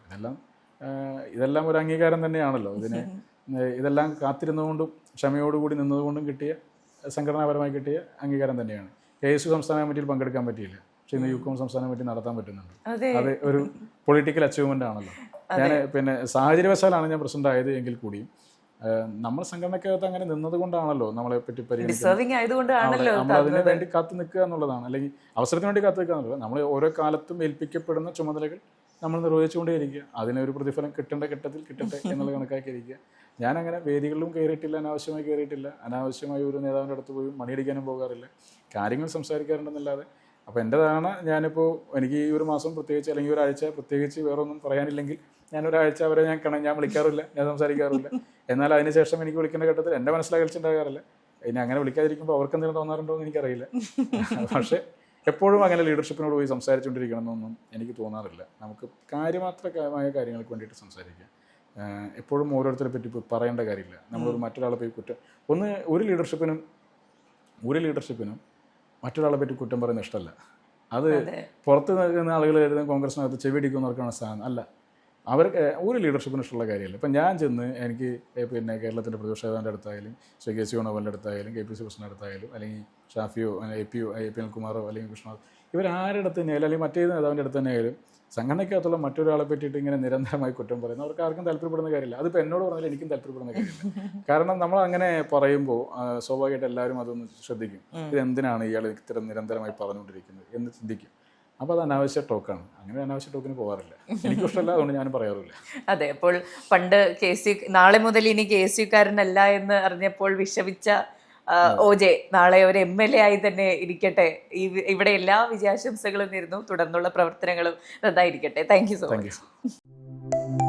ഇതെല്ലാം ഒരു അംഗീകാരം തന്നെയാണല്ലോ. ഇതെല്ലാം കാത്തിരുന്നുകൊണ്ടും ക്ഷമയോടുകൂടി നിന്നതുകൊണ്ടും കിട്ടിയ, സംഘടനാപരമായി കിട്ടിയ അംഗീകാരം തന്നെയാണ്. KSU സംസ്ഥാന കമ്മിറ്റിയിൽ പങ്കെടുക്കാൻ പറ്റിയില്ല, പക്ഷേ ഇന്ന് യൂത്ത് കോൺഗ്രസ് സംസ്ഥാന കമ്മിറ്റി നടത്താൻ പറ്റുന്നുണ്ട്. അത് ഒരു പൊളിറ്റിക്കൽ അച്ചീവ്മെൻ്റ് ആണല്ലോ. ഞാൻ പിന്നെ സാഹചര്യവശാലാണ് ഞാൻ പ്രസിഡന്റ് ആയത് എങ്കിൽ കൂടിയും നമ്മൾ സംഘടനയ്ക്കകത്ത് അങ്ങനെ നിന്നത് കൊണ്ടാണല്ലോ നമ്മളെ പറ്റി പരിഗണിക്കുന്നത്. നമ്മൾ അതിന് വേണ്ടി കാത്തു നിൽക്കുക എന്നുള്ളതാണ്, അല്ലെങ്കിൽ അവസരത്തിന് വേണ്ടി കാത്തു നിൽക്കുക എന്നുള്ളത്. നമ്മൾ ഓരോ കാലത്തും ഏൽപ്പിക്കപ്പെടുന്ന ചുമതലകൾ നമ്മൾ നിർവഹിച്ചുകൊണ്ടേയിരിക്കുക. അതിനൊരു പ്രതിഫലം കിട്ടേണ്ട ഘട്ടത്തിൽ കിട്ടട്ടെ എന്നുള്ള കണക്കാക്കിയിരിക്കുക. ഞാനങ്ങനെ വേദികളിലും കയറിയിട്ടില്ല, അനാവശ്യമായി കയറിയിട്ടില്ല, അനാവശ്യമായി ഒരു നേതാവിൻ്റെ അടുത്ത് പോയി മണിയടിക്കാനും പോകാറില്ല, കാര്യങ്ങൾ സംസാരിക്കാറുണ്ടെന്നല്ലാതെ. അപ്പോൾ എൻ്റെതാണ്, ഞാനിപ്പോൾ എനിക്ക് ഈ ഒരു മാസം പ്രത്യേകിച്ച് അല്ലെങ്കിൽ ഒരാഴ്ച പ്രത്യേകിച്ച് വേറെ ഒന്നും പറയാനില്ലെങ്കിൽ ഞാനൊരാഴ്ച അവരെ ഞാൻ വിളിക്കാറില്ല, ഞാൻ സംസാരിക്കാറില്ല. എന്നാൽ അതിനുശേഷം എനിക്ക് വിളിക്കേണ്ട ഘട്ടത്തിൽ എൻ്റെ മനസ്സിലാകലിച്ചുണ്ടാകാറില്ല. ഇനി അങ്ങനെ വിളിക്കാതിരിക്കുമ്പോൾ അവർക്ക് എന്തെങ്കിലും തോന്നാറുണ്ടോ എന്ന് എനിക്കറിയില്ല. പക്ഷേ എപ്പോഴും അങ്ങനെ ലീഡർഷിപ്പിനോട് പോയി സംസാരിച്ചുകൊണ്ടിരിക്കണമെന്നൊന്നും എനിക്ക് തോന്നാറില്ല. നമുക്ക് കാര്യമാത്രമായ കാര്യങ്ങൾക്ക് വേണ്ടിയിട്ട് സംസാരിക്കാം. എപ്പോഴും ഓരോരുത്തരെ പറ്റി പറയേണ്ട കാര്യമില്ല. നമ്മളൊരു മറ്റൊരാളെ പോയി ഒരു ലീഡർഷിപ്പിനും മറ്റൊരാളെ പറ്റി കുറ്റം പറയുന്നത് ഇഷ്ടമല്ല. അത് പുറത്ത് നിൽക്കുന്ന ആളുകൾ കരുതുന്ന കോൺഗ്രസിനകത്ത് ചെവിടിക്കുന്നവർക്കാണ് സ്ഥാനം. അല്ല, അവർക്ക് ഒരു ലീഡർഷിപ്പിന് ഇഷ്ടമുള്ള കാര്യമല്ല. ഇപ്പം ഞാൻ ചെന്ന് എനിക്ക് പിന്നെ കേരളത്തിൻ്റെ പ്രതിപക്ഷ നേതാവിൻ്റെ അടുത്തായാലും ശ്രീ KC വേണുഗോപാലിൻ്റെ അടുത്തായാലും KPC പ്രസിഡന്റ് അടുത്തായാലും അല്ലെങ്കിൽ ഷാഫിയോ AP അനിൽകുമാറോ അല്ലെങ്കിൽ കൃഷ്ണ, ഇവരാരുടെ അടുത്ത് തന്നെയായാലും അല്ലെങ്കിൽ മറ്റേത് നേതാവിൻ്റെ അടുത്ത് തന്നെയായാലും സംഘടനയ്ക്കകത്തുള്ള മറ്റൊരാളെ പറ്റിയിട്ട് ഇങ്ങനെ നിരന്തരമായി കുറ്റം പറയുന്നത് അവർക്ക് ആർക്കും താല്പര്യപ്പെടുന്ന കാര്യമില്ല. അതിപ്പോൾ എന്നോട് പറഞ്ഞാൽ എനിക്കും താല്പര്യപ്പെടുന്ന കാര്യമില്ല. കാരണം നമ്മൾ അങ്ങനെ പറയുമ്പോൾ സ്വാഭാവികമായിട്ട് എല്ലാവരും അതൊന്ന് ശ്രദ്ധിക്കും. ഇതെന്തിനാണ് ഇയാൾ ഇത്തരം നിരന്തരമായി പറഞ്ഞുകൊണ്ടിരിക്കുന്നത് എന്ന് ചിന്തിക്കും. അപ്പോൾ അത് അനാവശ്യ ടോക്കാണ്. അങ്ങനെ അനാവശ്യ ടോക്കിന് പോകാറില്ല, എനിക്കിഷ്ടമല്ല, അതുകൊണ്ട് ഞാനും പറയാറില്ല. അതെ, അപ്പോൾ പണ്ട് നാളെ മുതൽ ഇനി KSUക്കാരനല്ല എന്ന് അറിഞ്ഞപ്പോൾ വിഷമിച്ച OJ നാളെ ഒരു MLA ആയി തന്നെ ഇരിക്കട്ടെ. ഇവിടെ എല്ലാ വിജയാശംസകളും നേരുന്നു. തുടർന്നുള്ള പ്രവർത്തനങ്ങളും നന്നായിരിക്കട്ടെ. Thank you so much.